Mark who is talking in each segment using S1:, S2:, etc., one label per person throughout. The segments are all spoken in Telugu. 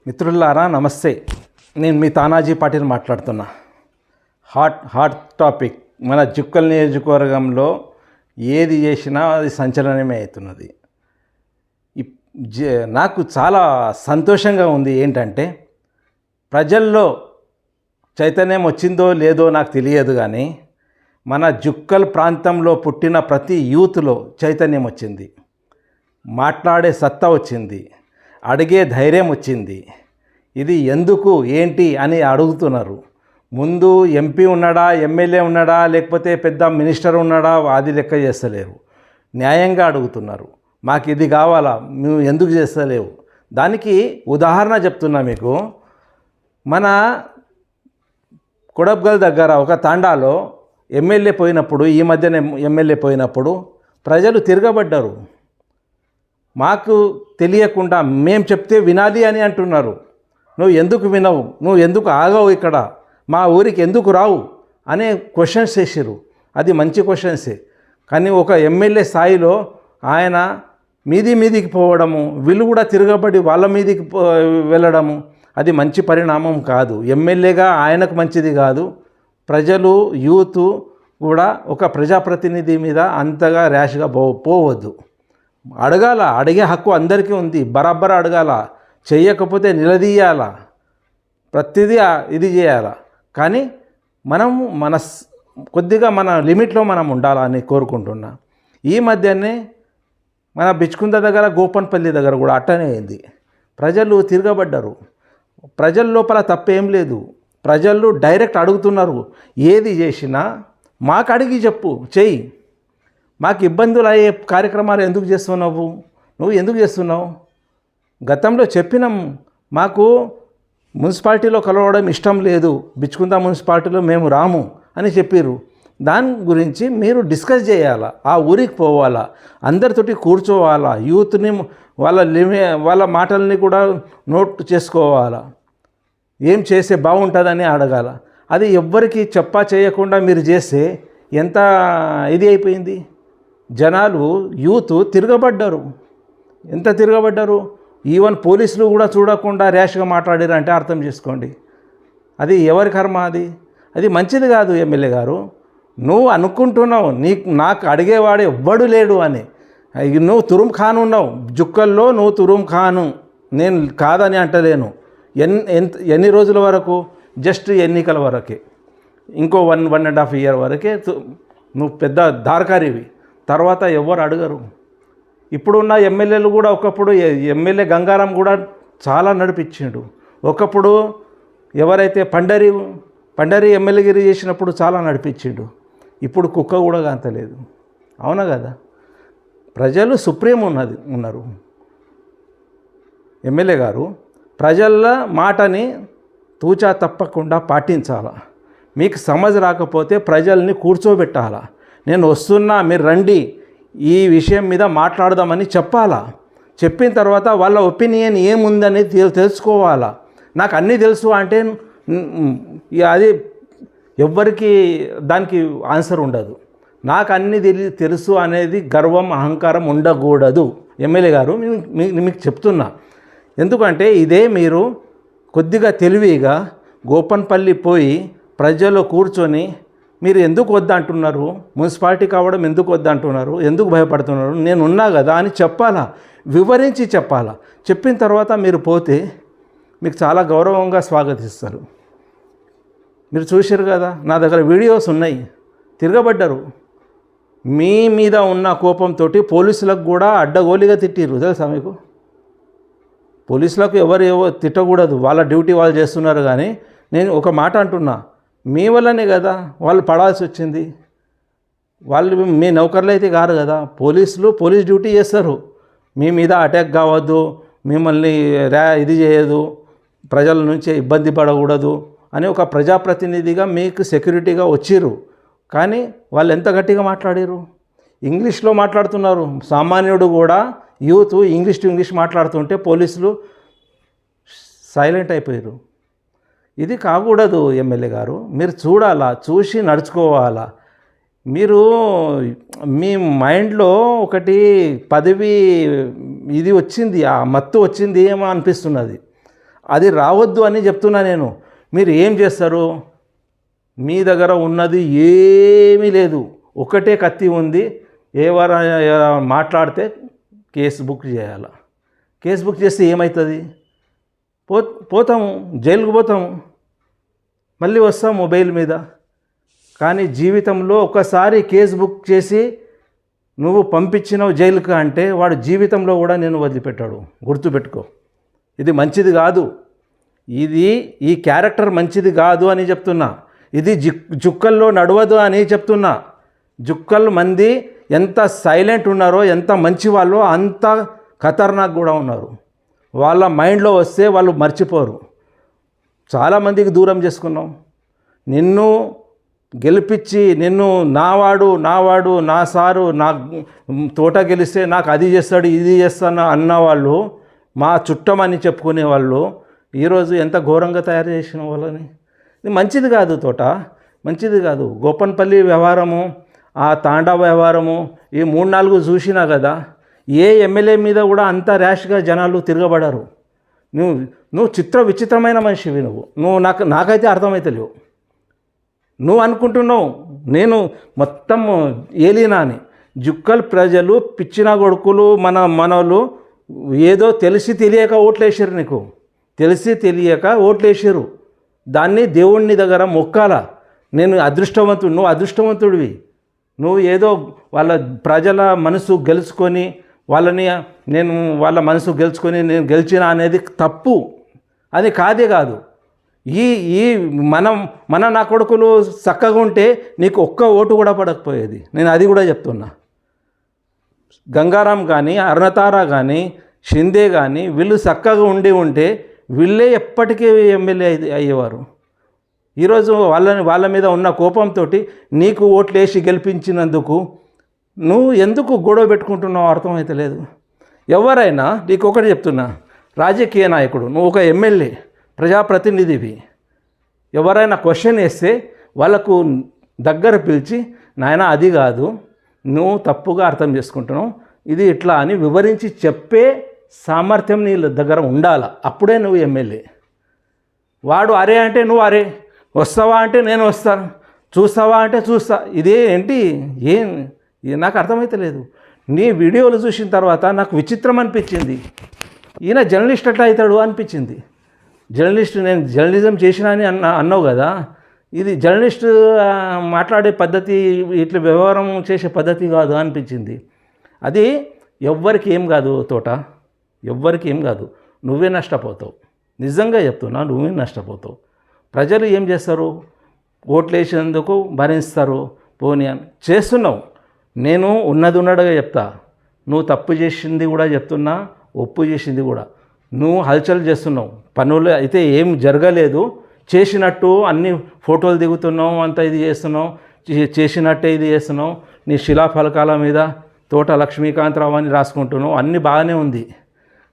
S1: మిత్రులారా నమస్తే. నేను మీ తానాజీ పాటిల్ మాట్లాడుతున్నా. Hot topic. మన జుక్కల్ నియోజకవర్గంలో ఏది చేసినా అది సంచలనమే అవుతున్నది. నాకు చాలా సంతోషంగా ఉంది. ఏంటంటే ప్రజల్లో చైతన్యం వచ్చిందో లేదో నాకు తెలియదు, కానీ మన జుక్కల్ ప్రాంతంలో పుట్టిన ప్రతి యూత్లో చైతన్యం వచ్చింది, మాట్లాడే సత్తా వచ్చింది, అడిగే ధైర్యం వచ్చింది. ఇది ఎందుకు ఏంటి అని అడుగుతున్నారు. ముందు ఎంపీ ఉన్నాడా, ఎమ్మెల్యే ఉన్నాడా, లేకపోతే పెద్ద మినిస్టర్ ఉన్నాడా, అది లెక్క చేస్తలేరు. న్యాయంగా అడుగుతున్నారు. మాకు ఇది కావాలా, నువ్వు ఎందుకు చేస్తలేవు? దానికి ఉదాహరణ చెప్తున్నా మీకు. మన కొడబ్గల్ దగ్గర ఒక తాండాలో ఎమ్మెల్యే పోయినప్పుడు, ఈ మధ్యన ఎమ్మెల్యే పోయినప్పుడు ప్రజలు తిరగబడ్డారు. మాకు తెలియకుండా మేము చెప్తే వినాలి అని అంటున్నారు. నువ్వు ఎందుకు వినవు, నువ్వు ఎందుకు ఆగవు, ఇక్కడ మా ఊరికి ఎందుకు రావు అనే క్వశ్చన్స్ చేసిరు. అది మంచి క్వశ్చన్సే, కానీ ఒక ఎమ్మెల్యే స్థాయిలో ఆయన మీదికి పోవడము, వీళ్ళు కూడా తిరగబడి వాళ్ళ మీదికి వెళ్ళడము అది మంచి పరిణామం కాదు. ఎమ్మెల్యేగా ఆయనకు మంచిది కాదు. ప్రజలు, యూత్ కూడా ఒక ప్రజాప్రతినిధి మీద అంతగా ర్యాష్గా పోవద్దు. అడగాల, అడిగే హక్కు అందరికీ ఉంది. బరాబర్ అడగాల, చెయ్యకపోతే నిలదీయాల, ప్రతిదీ ఇది చేయాల. కానీ మనము కొద్దిగా మన లిమిట్లో మనం ఉండాలని కోరుకుంటున్నా. ఈ మధ్యనే మన బిచ్కుంద దగ్గర, గోపన్పల్లి దగ్గర కూడా అట్టనే అయింది. ప్రజలు తిరగబడ్డారు. ప్రజల లోపల తప్పేం లేదు. ప్రజలు డైరెక్ట్ అడుగుతున్నారు. ఏది చేసినా మాకు అడిగి చెప్పు, చెయ్యి. మాకు ఇబ్బందులు అయ్యే కార్యక్రమాలు ఎందుకు చేస్తున్నావు, నువ్వు ఎందుకు చేస్తున్నావు? గతంలో చెప్పినాం, మాకు మున్సిపాలిటీలో కలవడం ఇష్టం లేదు, బిచ్కుంద మున్సిపాలిటీలో మేము రాము అని చెప్పారు. దాని గురించి మీరు డిస్కస్ చేయాలా, ఆ ఊరికి పోవాలా, అందరితోటి కూర్చోవాలా, యూత్ని వాళ్ళ మాటల్ని కూడా నోట్ చేసుకోవాలా, ఏం చేస్తే బాగుంటుందని అడగాల. అది ఎవ్వరికి చేయకుండా మీరు చేస్తే ఎంత ఇది అయిపోయింది. జనాలు, యూత్ తిరగబడ్డారు. ఎంత తిరగబడ్డారు. ఈవెన్ పోలీసులు కూడా చూడకుండా ర్యాష్గా మాట్లాడారు అంటే అర్థం చేసుకోండి. అది ఎవరి కర్మ? అది మంచిది కాదు. ఎమ్మెల్యే గారు, నువ్వు అనుకుంటున్నావు నాకు అడిగేవాడు ఎవ్వడు లేడు అని. నువ్వు తురుం ఖాన్ ఉన్నావు జుక్కల్లో, నువ్వు తురుం ఖాను, నేను కాదని అంటలేను. ఎన్ని రోజుల వరకు? జస్ట్ ఎన్నికల వరకే. ఇంకో 1.5 ఇయర్ వరకే నువ్వు పెద్ద దార్కారివి. తర్వాత ఎవరు అడగరు. ఇప్పుడున్న ఎమ్మెల్యేలు కూడా, ఒకప్పుడు ఎమ్మెల్యే గంగారాం కూడా చాలా నడిపించిండు. ఒకప్పుడు ఎవరైతే పండరి ఎమ్మెల్యేగిరి చేసినప్పుడు చాలా నడిపించిండు. ఇప్పుడు కుక్క కూడా కాంతలేదు. అవునా కదా? ప్రజలు సుప్రీం ఉన్నారు. ఎమ్మెల్యే గారు ప్రజల మాటని తూచా తప్పకుండా పాటించాలా. మీకు సమజ్ రాకపోతే ప్రజల్ని కూర్చోబెట్టాలా. నేను వస్తున్నా, మీరు రండి, ఈ విషయం మీద మాట్లాడదామని చెప్పాలా. చెప్పిన తర్వాత వాళ్ళ ఒపీనియన్ ఏముందనేది తెలుసుకోవాలా. నాకు అన్నీ తెలుసు అంటే అది ఎవ్వరికి దానికి ఆన్సర్ ఉండదు. నాకు అన్నీ తెలుసు అనేది గర్వం, అహంకారం ఉండకూడదు. ఎమ్మెల్యే గారు, మీకు చెప్తున్నా. ఎందుకంటే ఇదే మీరు కొద్దిగా తెలివిగా గోపన్పల్లి పోయి ప్రజలు కూర్చొని మీరు ఎందుకు వద్దంటున్నారు, మున్సిపాలిటీ కావడం ఎందుకు వద్దంటున్నారు, ఎందుకు భయపడుతున్నారు, నేను ఉన్నా కదా అని చెప్పాలా, వివరించి చెప్పాలా. చెప్పిన తర్వాత మీరు పోతే మీకు చాలా గౌరవంగా స్వాగతిస్తారు. మీరు చూశారు కదా, నా దగ్గర వీడియోస్ ఉన్నాయి. తిరగబడ్డారు. మీ మీద ఉన్న కోపంతో పోలీసులకు కూడా అడ్డగోలిగా తిట్టిర్రు. తెలుసా మీకు? పోలీసులకు ఎవరు తిట్టకూడదు, వాళ్ళ డ్యూటీ వాళ్ళు చేస్తున్నారు. కానీ నేను ఒక మాట అంటున్నా, మీ వల్లనే కదా వాళ్ళు పడాల్సి వచ్చింది. వాళ్ళు మీ నౌకర్లు అయితే కారు కదా. పోలీస్ డ్యూటీ చేస్తారు. మీ మీద అటాక్ కావద్దు, మిమ్మల్ని ఇది చేయదు, ప్రజల నుంచి ఇబ్బంది పడకూడదు అని ఒక ప్రజాప్రతినిధిగా మీకు సెక్యూరిటీగా వచ్చిర్రు. కానీ వాళ్ళు ఎంత గట్టిగా మాట్లాడారు. ఇంగ్లీష్లో మాట్లాడుతున్నారు. సామాన్యుడు కూడా, యూత్ ఇంగ్లీష్ టు ఇంగ్లీష్ మాట్లాడుతుంటే పోలీసులు సైలెంట్ అయిపోయారు. ఇది కాకూడదు. ఎమ్మెల్యే గారు, మీరు చూడాలా, చూసి నడుచుకోవాలా. మీరు మీ మైండ్లో ఒకటి పదవి ఇది వచ్చింది, ఆ మత్తు వచ్చింది ఏమో అనిపిస్తున్నది. అది రావద్దు అని చెప్తున్నా నేను. మీరు ఏం చేస్తారు? మీ దగ్గర ఉన్నది ఏమీ లేదు, ఒకటే కత్తి ఉంది. ఎవరైనా మాట్లాడితే కేసు బుక్ చేయాలి. కేసు బుక్ చేస్తే ఏమవుతుంది? పోతాము, జైలుకు పోతాము, మళ్ళీ వస్తాం మొబైల్ మీద. కానీ జీవితంలో ఒకసారి కేసు బుక్ చేసి నువ్వు పంపించినవు జైలుకి అంటే వాడు జీవితంలో కూడా నేను వదిలిపెట్టాడు. గుర్తుపెట్టుకో, ఇది మంచిది కాదు. ఈ క్యారెక్టర్ మంచిది కాదు అని చెప్తున్నా. ఇది జుక్కల్లో నడవదు అని చెప్తున్నా. జుక్కల్ మంది ఎంత సైలెంట్ ఉన్నారో, ఎంత మంచి వాళ్ళో అంత ఖతర్నాక్ కూడా ఉన్నారు. వాళ్ళ మైండ్లో వస్తే వాళ్ళు మర్చిపోరు. చాలామందికి దూరం చేసుకున్నాం. నిన్ను గెలిపించి నిన్ను నావాడు నా సారు, నా తోట గెలిస్తే నాకు అది చేస్తాడు ఇది చేస్తాను అన్నవాళ్ళు, మా చుట్టమని చెప్పుకునే వాళ్ళు ఈరోజు ఎంత ఘోరంగా తయారు చేసిన వాళ్ళని. ఇది మంచిది కాదు తోట, మంచిది కాదు. గోపన్పల్లి వ్యవహారము, ఆ తాండా వ్యవహారము, ఈ 3-4 చూసినా కదా. ఏ ఎమ్మెల్యే మీద కూడా అంత ర్యాష్గా జనాలు తిరగబడరు. నువ్వు విచిత్రమైన మనిషివి. నువ్వు నాకైతే అర్థమైతే లేవు. నువ్వు అనుకుంటున్నావు నేను మొత్తం ఏలినా అని. జుక్కల్ ప్రజలు పిచ్చిన కొడుకులు, మనోళ్ళు ఏదో తెలిసి తెలియక ఓట్లేసారు. నీకు తెలిసి తెలియక ఓట్లేసారు. దాన్ని దేవుణ్ణి దగ్గర మొక్కాల. నువ్వు అదృష్టవంతుడివి. నువ్వు ఏదో వాళ్ళ ప్రజల మనసు గెలుచుకొని వాళ్ళ మనసు గెలుచుకొని నేను గెలిచిన అనేది తప్పు. అది కాదు. నా కొడుకులు చక్కగా ఉంటే నీకు ఒక్క ఓటు కూడా పడకపోయేది. నేను అది కూడా చెప్తున్నా. గంగారాం కానీ, అరుణతార కానీ, షిందే కానీ వీళ్ళు చక్కగా ఉంటే వీళ్ళే ఎప్పటికీ ఎమ్మెల్యే అయ్యేవారు. ఈరోజు వాళ్ళ మీద ఉన్న కోపంతో నీకు ఓట్లేసి గెలిపించినందుకు నువ్వు ఎందుకు గొడవ పెట్టుకుంటున్నావు అర్థమైతే లేదు. ఎవరైనా నీకు ఒకటి చెప్తున్నా, రాజకీయ నాయకుడు, నువ్వు ఒక ఎమ్మెల్యే, ప్రజాప్రతినిధివి. ఎవరైనా క్వశ్చన్ వేస్తే వాళ్ళకు దగ్గర పిలిచి, నాయన అది కాదు, నువ్వు తప్పుగా అర్థం చేసుకుంటున్నావు, ఇది ఇట్లా అని వివరించి చెప్పే సామర్థ్యం నీ దగ్గర ఉండాల. అప్పుడే నువ్వు ఎమ్మెల్యే. వాడు అరే అంటే నువ్వు అరే, వస్తావా అంటే నేను వస్తాను, చూస్తావా అంటే చూస్తా. ఇదే ఏంటి? నాకు అర్థమైతే లేదు. నీ వీడియోలు చూసిన తర్వాత నాకు విచిత్రం అనిపించింది. ఈయన జర్నలిస్ట్ అట్లా అవుతాడు అనిపించింది. నేను జర్నలిజం చేసినా అని అన్నావు కదా. ఇది జర్నలిస్ట్ మాట్లాడే పద్ధతి, ఇట్లా వ్యవహారం చేసే పద్ధతి కాదు అనిపించింది. అది ఎవ్వరికి ఏం కాదు తోట, ఎవ్వరికి ఏం కాదు. నువ్వే నష్టపోతావు. నిజంగా చెప్తున్నా, నువ్వే నష్టపోతావు. ప్రజలు ఏం చేస్తారు? ఓట్లు వేసేందుకు భరిస్తారు. పోనీ అని చేస్తున్నావు. నేను ఉన్నట్టుగా చెప్తా. నువ్వు తప్పు చేసింది కూడా చెప్తున్నా, ఒప్పు చేసింది కూడా. నువ్వు హల్చల్ చేస్తున్నావు. పనులు అయితే ఏం జరగలేదు, చేసినట్టు అన్ని ఫోటోలు దిగుతున్నావు, అంత ఇది చేస్తున్నావు, చేసినట్టే ఇది చేస్తున్నావు. నీ శిలాఫలకాల మీద తోట లక్ష్మీకాంతరావు అని రాసుకుంటున్నావు. అన్నీ బాగానే ఉంది.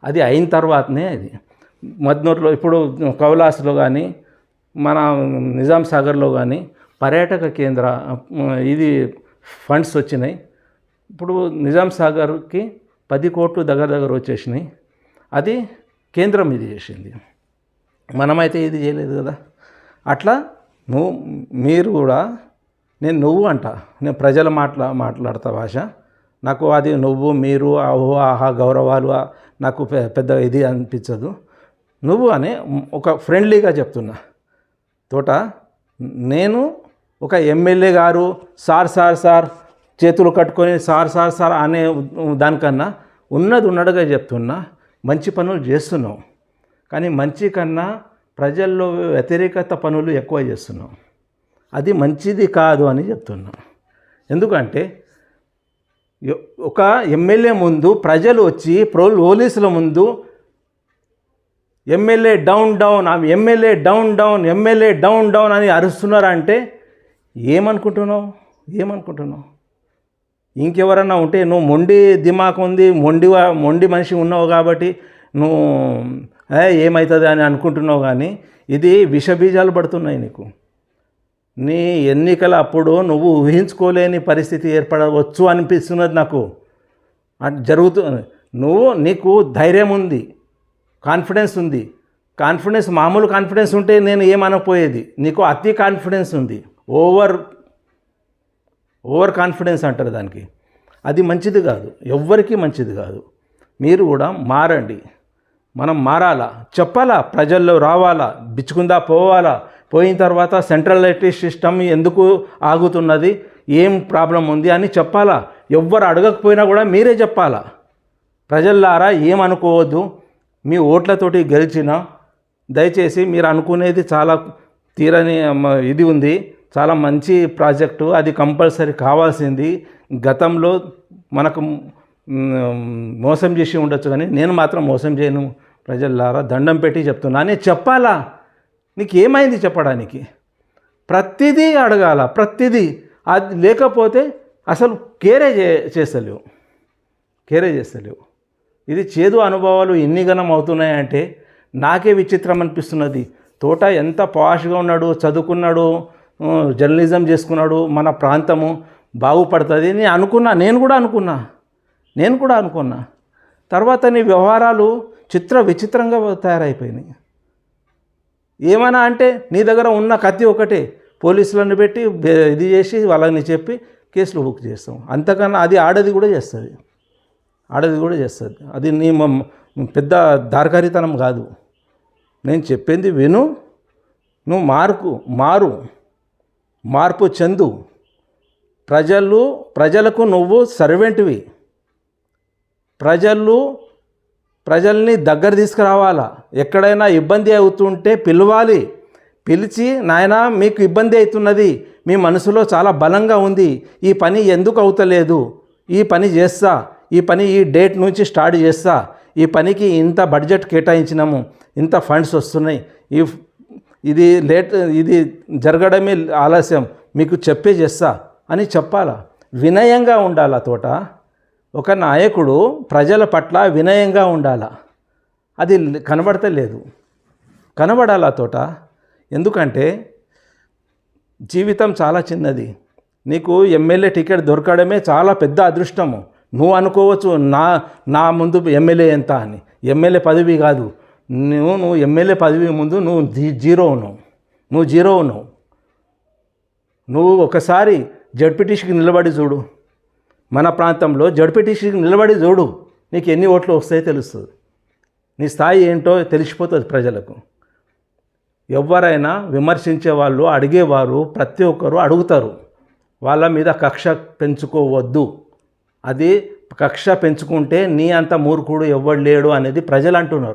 S1: అది అయిన తర్వాతనే అది మద్నూరులో, ఇప్పుడు కౌలాస్లో కానీ, మన నిజాం సాగర్లో కానీ పర్యాటక కేంద్ర ఇది ఫండ్స్ వచ్చినాయి. ఇప్పుడు నిజాం సాగర్కి 10 కోట్లు దగ్గర వచ్చేసినాయి. అది కేంద్రం ఇది చేసింది, మనమైతే ఇది చేయలేదు కదా. అట్లా మీరు కూడా, నువ్వు అంట, నేను ప్రజల మాట్లాడతా భాష. నాకు అది నువ్వు, మీరు, ఆహా గౌరవాలు నాకు పెద్ద ఇది అనిపించదు. నువ్వు అని ఒక ఫ్రెండ్లీగా చెప్తున్నా. తోట నేను ఒక ఎమ్మెల్యే గారు సార్ చేతులు కట్టుకొని సార్ అనే దానికన్నా ఉన్నట్టుగా చెప్తున్నా. మంచి పనులు చేస్తున్నావు, కానీ మంచి కన్నా ప్రజల్లో వ్యతిరేకత పనులు ఎక్కువ చేస్తున్నావు. అది మంచిది కాదు అని చెప్తున్నా. ఎందుకంటే ఒక ఎమ్మెల్యే ముందు ప్రజలు వచ్చి పోలీసుల ముందు ఎమ్మెల్యే డౌన్ డౌన్ అని అరుస్తున్నారంటే ఏమనుకుంటున్నావు? ఇంకెవరన్నా ఉంటే నువ్వు మొండి దిమాకు ఉంది, మొండి మనిషి ఉన్నావు కాబట్టి నువ్వు ఏమవుతుంది అని అనుకుంటున్నావు. కానీ ఇది విషబీజాలు పడుతున్నాయి నీకు. నీ ఎన్నికల అప్పుడు నువ్వు ఊహించుకోలేని పరిస్థితి ఏర్పడవచ్చు అనిపిస్తున్నది నాకు. జరుగుతుంది. నీకు ధైర్యం ఉంది, కాన్ఫిడెన్స్ ఉంది. కాన్ఫిడెన్స్ మామూలు కాన్ఫిడెన్స్ ఉంటే నేను ఏమనకపోయేది. నీకు అతి కాన్ఫిడెన్స్ ఉంది, ఓవర్ కాన్ఫిడెన్స్ అంటారు దానికి. అది మంచిది కాదు, ఎవ్వరికీ మంచిది కాదు. మీరు కూడా మారండి, మనం మారాలా, చెప్పాలా, ప్రజల్లో రావాలా, బిచ్చుకుందా పోవాలా, పోయిన తర్వాత సెంట్రల్ ఎలక్ట్రిసిటీ సిస్టమ్ ఎందుకు ఆగుతున్నది, ఏం ప్రాబ్లం ఉంది అని చెప్పాలా. ఎవ్వరు అడగకపోయినా కూడా మీరే చెప్పాలా. ప్రజల్లారా ఏమనుకోవద్దు, మీ ఓట్లతోటి గెలిచిన దయచేసి మీరు అనుకునేది చాలా తీరని ఇది ఉంది, చాలా మంచి ప్రాజెక్టు, అది కంపల్సరీ కావాల్సింది. గతంలో మనకు మోసం చేసి ఉండొచ్చు కానీ నేను మాత్రం మోసం చేయను. ప్రజల్లారా దండం పెట్టి చెప్తున్నా అని చెప్పాలా. నీకు ఏమైంది చెప్పడానికి? ప్రతిదీ అడగాల, ప్రతిదీ. అది లేకపోతే అసలు కేరే చేస్తలేవు. ఇది చేదు అనుభవాలు ఎన్ని గణం అవుతున్నాయంటే నాకే విచిత్రం అనిపిస్తున్నది. తోట ఎంత పాష్గా ఉన్నాడు, చదువుకున్నాడు, జర్నలిజం చేసుకున్నాడు, మన ప్రాంతము బాగుపడుతుంది అని అనుకున్నా. నేను కూడా అనుకున్నా. తర్వాత నీ వ్యవహారాలు విచిత్రంగా తయారైపోయినాయి. ఏమన్నా అంటే నీ దగ్గర ఉన్న కత్తి ఒకటే, పోలీసులను పెట్టి ఇది చేసి వాళ్ళని చెప్పి కేసులు బుక్ చేస్తాం. అంతకన్నా అది ఆడది కూడా చేస్తుంది. అది నీ పెద్ద దార్కారితనం కాదు. నేను చెప్పింది విను, నువ్వు మార్పు చెందు. ప్రజలకు నువ్వు సర్వెంట్వి. ప్రజల్ని దగ్గర తీసుకురావాలా. ఎక్కడైనా ఇబ్బంది అవుతుంటే పిలిచి నాయనా మీకు ఇబ్బంది అవుతున్నది, మీ మనసులో చాలా బలంగా ఉంది, ఈ పని ఎందుకు అవుతలేదు, ఈ పని చేస్తా, ఈ పని ఈ డేట్ నుంచి స్టార్ట్ చేస్తా, ఈ పనికి ఇంత బడ్జెట్ కేటాయించినాము, ఇంత ఫండ్స్ వస్తున్నాయి, ఇది జరగడమే ఆలస్యం, మీకు చేస్తా అని చెప్పాలా. వినయంగా ఉండాలా తోట. ఒక నాయకుడు ప్రజల పట్ల వినయంగా ఉండాలా. అది కనబడాలా తోట. ఎందుకంటే జీవితం చాలా చిన్నది. నీకు ఎమ్మెల్యే టికెట్ దొరకడమే చాలా పెద్ద అదృష్టము. నువ్వు అనుకోవచ్చు నా ముందు ఎమ్మెల్యే ఎంత అని. ఎమ్మెల్యే పదవి కాదు, నువ్వు ఎమ్మెల్యే పదవి ముందు నువ్వు జీరో ఉన్నావు. నువ్వు ఒకసారి జడ్పీటీసీకి నిలబడి చూడు, మన ప్రాంతంలో జడ్పీటీసీకి నిలబడి చూడు, నీకు ఎన్ని ఓట్లు వస్తాయో తెలుస్తుంది. నీ స్థాయి ఏంటో తెలిసిపోతుంది ప్రజలకు. ఎవరైనా విమర్శించే వాళ్ళు, అడిగేవారు ప్రతి ఒక్కరు అడుగుతారు. వాళ్ళ మీద కక్ష పెంచుకోవద్దు. అది కక్ష పెంచుకుంటే నీ అంత మూర్ఖుడు ఎవ్వడు లేడు అనేది ప్రజలు అంటున్నారు.